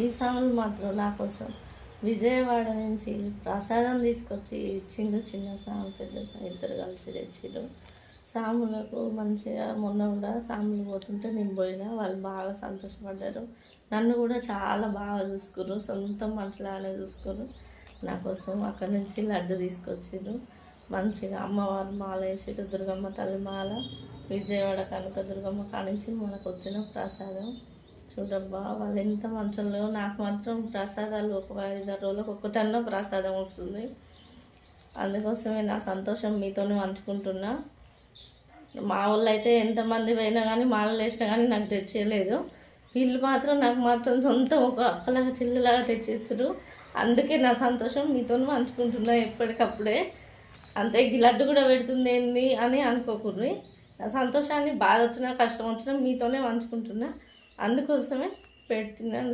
ఈ సాములు మాత్రం నా కోసం విజయవాడ నుంచి ప్రసాదం తీసుకొచ్చి ఇచ్చిండు. చిన్న సాము పెద్ద సాము ఇద్దరు కలిసి తెచ్చిండు. సాములకు మంచిగా మొన్న కూడా సాములు పోతుంటే నేను పోయినా, వాళ్ళు బాగా సంతోషపడ్డారు. నన్ను కూడా చాలా బాగా చూసుకున్నారు, సొంత మనుషులానే చూసుకున్నారు. నా కోసం అక్కడి నుంచి లడ్డు తీసుకొచ్చిండ్రు. మంచిగా అమ్మవారు మాల వేసారు, దుర్గమ్మ తల్లి మాల, విజయవాడ కనుక దుర్గమ్మ కానించి మనకు వచ్చిన ప్రసాదం. చూడబ్బా వాళ్ళు ఎంత మంచంలో. నాకు మాత్రం ప్రసాదాలు ఒక 5-6 రోజులకు ఒక్కటన్నా ప్రసాదం వస్తుంది. అందుకోసమే నా సంతోషం మీతోనే పంచుకుంటున్నా. మా వాళ్ళు అయితే ఎంతమంది పోయినా కానీ మాలలు వేసినా కానీ నాకు తెచ్చేయలేదు. వీళ్ళు మాత్రం నాకు మాత్రం సొంతం ఒక అక్కలాగా చెల్లిలాగా తెచ్చేస్తారు. అందుకే నా సంతోషం మీతోనే పంచుకుంటున్నా ఎప్పటికప్పుడే. అంతే ఈ లడ్డు కూడా పెడుతుంది ఏంది అని అనుకోకూడదు. నా సంతోషాన్ని బాధ వచ్చినా కష్టం వచ్చినా మీతోనే పంచుకుంటున్నా. అందుకోసమే పెడుతున్నాను